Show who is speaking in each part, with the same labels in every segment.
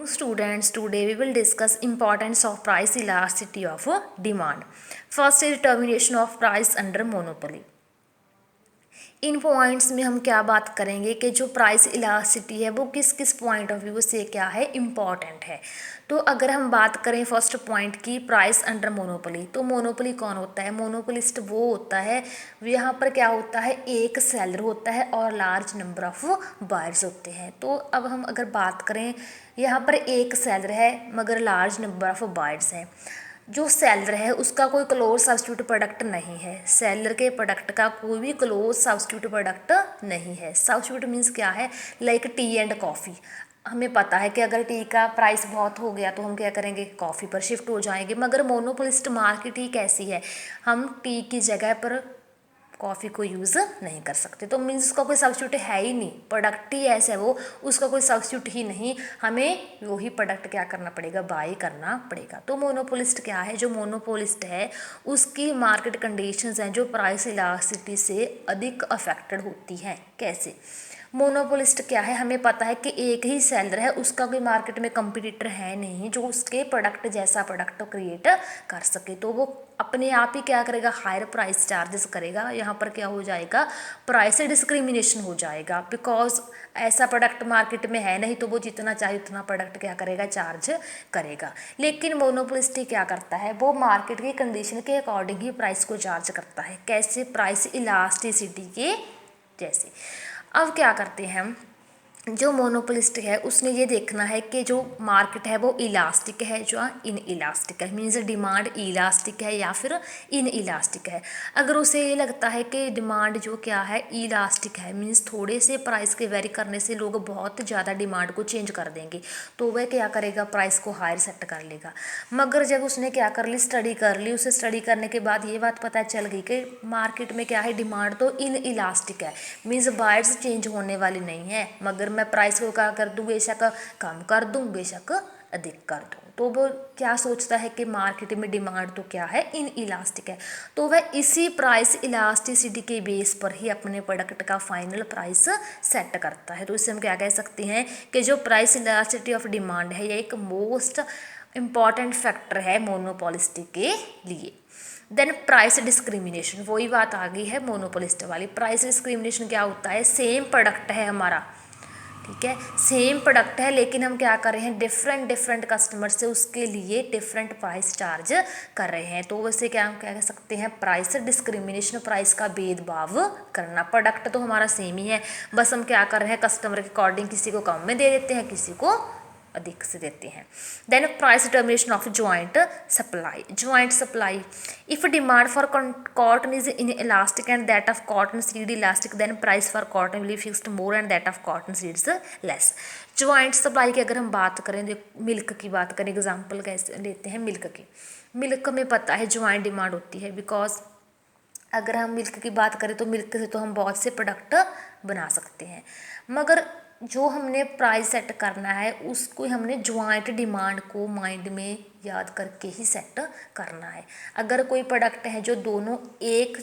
Speaker 1: Students, today we will discuss importance of price elasticity of demand. First is determination of price under monopoly. In points में हम क्या बात करेंगे कि जो प्राइस इलास्टिसिटी है वो किस किस पॉइंट ऑफ व्यू से क्या है इम्पॉर्टेंट है। तो अगर हम बात करें फर्स्ट पॉइंट की प्राइस अंडर मोनोपोली, तो मोनोपोली कौन होता है? मोनोपोलिस्ट वो होता है, यहाँ पर क्या होता है, एक सेलर होता है और लार्ज नंबर ऑफ बायर्स होते हैं। तो अब हम अगर बात करें, यहाँ पर एक सेलर है मगर लार्ज नंबर ऑफ बायर्स हैं। जो सेलर है उसका कोई क्लोज सब्स्टिट्यूट प्रोडक्ट नहीं है, सेलर के प्रोडक्ट का कोई भी क्लोज सब्स्टिट्यूट प्रोडक्ट नहीं है। सब्स्टिट्यूट मीन्स क्या है, लाइक टी एंड कॉफ़ी। हमें पता है कि अगर टी का प्राइस बहुत हो गया तो हम क्या करेंगे, कॉफ़ी पर शिफ्ट हो जाएंगे। मगर मोनोपोलिस्ट मार्केट ही कैसी है, हम टी की जगह पर कॉफ़ी को यूज़ नहीं कर सकते। तो मीन्स उसका कोई सब्स्टिट्यूट है ही नहीं, प्रोडक्ट ही ऐसा है वो, उसका कोई सब्स्टिट्यूट ही नहीं, हमें वही प्रोडक्ट क्या करना पड़ेगा, बाय करना पड़ेगा। तो मोनोपोलिस्ट क्या है, जो मोनोपोलिस्ट है उसकी मार्केट कंडीशंस हैं जो प्राइस इलास्टिसिटी से अधिक अफेक्टेड होती हैं। कैसे? मोनोपोलिस्ट क्या है, हमें पता है कि एक ही सेलर है, उसका कोई मार्केट में कंपटीटर है नहीं जो उसके प्रोडक्ट जैसा प्रोडक्ट क्रिएट कर सके। तो वो अपने आप ही क्या करेगा, हायर प्राइस चार्जेस करेगा। यहाँ पर क्या हो जाएगा, प्राइस डिस्क्रिमिनेशन हो जाएगा, बिकॉज ऐसा प्रोडक्ट मार्केट में है नहीं, तो वो जितना चाहे उतना प्रोडक्ट क्या करेगा, चार्ज करेगा। लेकिन मोनोपोलिस्ट क्या करता है, वो मार्केट की कंडीशन के अकॉर्डिंग ही प्राइस को चार्ज करता है। कैसे? प्राइस इलास्टिसिटी के जैसे। अब क्या करते हैं हम, जो मोनोपोलिस्ट है उसने ये देखना है कि जो मार्केट है वो इलास्टिक है जो इन इलास्टिक है, मीन्स डिमांड इलास्टिक है या फिर इन इलास्टिक है। अगर उसे ये लगता है कि डिमांड जो क्या है इलास्टिक है, मीन्स थोड़े से प्राइस के वेरी करने से लोग बहुत ज़्यादा डिमांड को चेंज कर देंगे, तो वह क्या करेगा, प्राइस को हायर सेट कर लेगा। मगर जब उसने क्या कर ली, स्टडी कर ली, उसे स्टडी करने के बाद ये बात पता चल गई कि मार्केट में क्या है, डिमांड तो इन इलास्टिक है, मीन्स बायर्स चेंज होने वाली नहीं है, मगर मैं प्राइस को क्या कर दूँ, बेशक कम कर दूँ बेशक अधिक कर दूँ। तो वो क्या सोचता है कि मार्केट में डिमांड तो क्या है, इन इलास्टिक है, तो वह इसी प्राइस इलास्टिसिटी के बेस पर ही अपने प्रोडक्ट का फाइनल प्राइस सेट करता है। तो इससे हम क्या कह सकते हैं कि जो प्राइस इलास्टिसिटी ऑफ डिमांड है ये एक मोस्ट इम्पॉर्टेंट फैक्टर है मोनोपोलिस्ट के लिए। देन प्राइस डिस्क्रिमिनेशन, वही बात आ गई है मोनोपोलिस्ट वाली। प्राइस डिस्क्रिमिनेशन क्या होता है, सेम प्रोडक्ट है हमारा, ठीक है, सेम प्रोडक्ट है, लेकिन हम क्या कर रहे हैं, डिफरेंट कस्टमर से उसके लिए डिफरेंट प्राइस चार्ज कर रहे हैं। तो वैसे क्या हम कह सकते हैं, प्राइस डिस्क्रिमिनेशन, प्राइस का भेदभाव करना। प्रोडक्ट तो हमारा सेम ही है, बस हम क्या कर रहे हैं, कस्टमर के अकॉर्डिंग किसी को कम में दे देते हैं, किसी को अधिक से देते हैं। Then price determination of joint supply. Joint supply, if demand for cotton is inelastic and that of cotton seed elastic, then price for cotton will be fixed more and that of cotton seeds less. Joint supply की अगर हम बात करें, milk की बात करें, example कैसे लेते हैं मिल्क की। मिल्क में पता है ज्वाइंट डिमांड होती है, बिकॉज अगर हम मिल्क की बात करें तो मिल्क से तो हम बहुत से प्रोडक्ट बना सकते हैं, मगर जो हमने प्राइस सेट करना है उसको हमने ज्वाइंट डिमांड को माइंड में याद करके ही सेट करना है। अगर कोई प्रोडक्ट है जो दोनों एक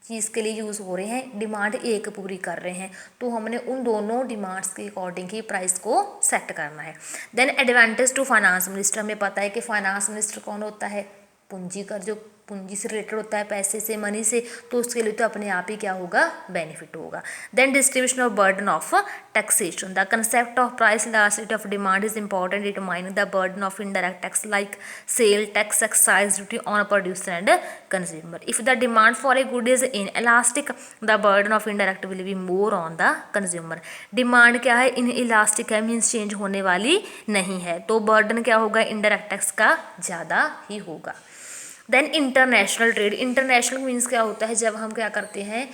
Speaker 1: चीज़ के लिए यूज़ हो रहे हैं, डिमांड एक पूरी कर रहे हैं, तो हमने उन दोनों डिमांड्स के अकॉर्डिंग ही प्राइस को सेट करना है। Then advantage to finance minister, हमें पता है कि फाइनेंस मिनिस्टर कौन होता है, पूंजी का, जो पूंजी से रिलेटेड होता है, पैसे से, मनी से, तो उसके लिए तो अपने आप ही क्या होगा, बेनिफिट होगा। Then distribution of burden of taxation, the concept of price elasticity of demand is important it mining the burden of indirect tax like sale tax, excise duty on producer and consumer. If the demand for a good is inelastic, the burden of indirect will be more on the consumer. Demand क्या है, inelastic है, means change होने वाली नहीं है, तो burden क्या होगा, इनडायरेक्ट टैक्स का ज़्यादा ही होगा। Then international trade, international means क्या होता है, जब हम क्या करते हैं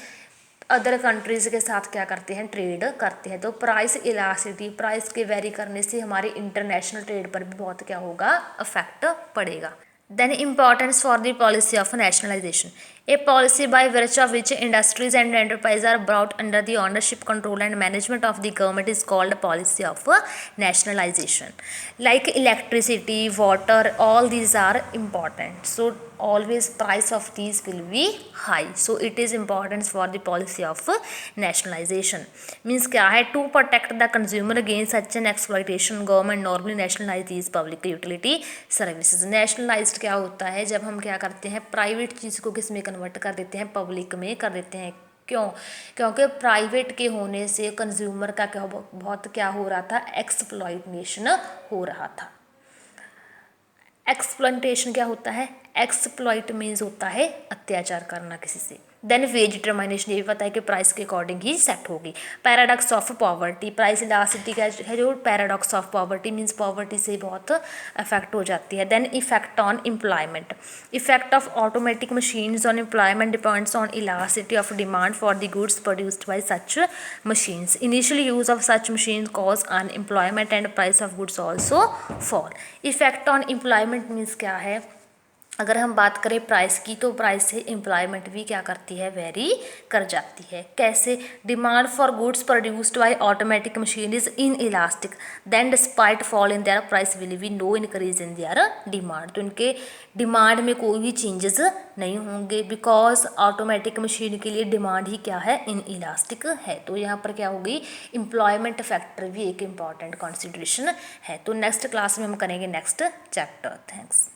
Speaker 1: अदर कंट्रीज़ के साथ क्या करते हैं, ट्रेड करते हैं, तो प्राइस इलास्टिसिटी, प्राइस के वेरी करने से हमारे इंटरनेशनल ट्रेड पर भी बहुत क्या होगा, अफेक्ट पड़ेगा। Then importance for the policy of nationalisation, A policy by virtue of which industries and enterprises are brought under the ownership, control and management of the government is called a policy of nationalization. Like electricity, water, all these are important, so always price of these will be high, so it is important for the policy of nationalization. Means क्या है, to protect the consumer against such an exploitation government normally nationalize these public utility services. nationalized क्या होता है, जब हम क्या करते हैं, प्राइवेट चीज़ को किस में कन्वर्ट कर देते हैं, पब्लिक में कर देते हैं। क्यों? क्योंकि प्राइवेट के होने से कंज्यूमर का क्या बहुत क्या हो रहा था, एक्सप्लॉइटेशन हो रहा था। एक्सप्लॉइटेशन क्या होता है, एक्सप्लॉइट मीन्स होता है अत्याचार करना किसी से। देन वेज डिटर्मिनेशन, ये भी पता है कि प्राइस के अकॉर्डिंग ही सेट होगी। Paradox of poverty, price elasticity का है जो paradox of poverty means poverty से बहुत अफेक्ट हो जाती है। Then effect on employment, effect of automatic machines on employment depends on elasticity of demand for the goods produced by such machines. Initial use of such machine cause unemployment and price of goods also fall. Effect on employment means क्या है, अगर हम बात करें price की, तो price से employment भी क्या करती है, वेरी कर जाती है। कैसे? Demand for goods produced by automatic machine is inelastic, then despite fall in their price will be no increase in their demand. तो इनके डिमांड में कोई भी चेंजेस नहीं होंगे, बिकॉज ऑटोमेटिक मशीन के लिए डिमांड ही क्या है, इन इलास्टिक है। तो यहाँ पर क्या होगी, एम्प्लॉयमेंट फैक्टर भी एक इम्पॉर्टेंट कॉन्सिडरेशन है। तो नेक्स्ट क्लास में हम करेंगे नेक्स्ट चैप्टर। थैंक्स।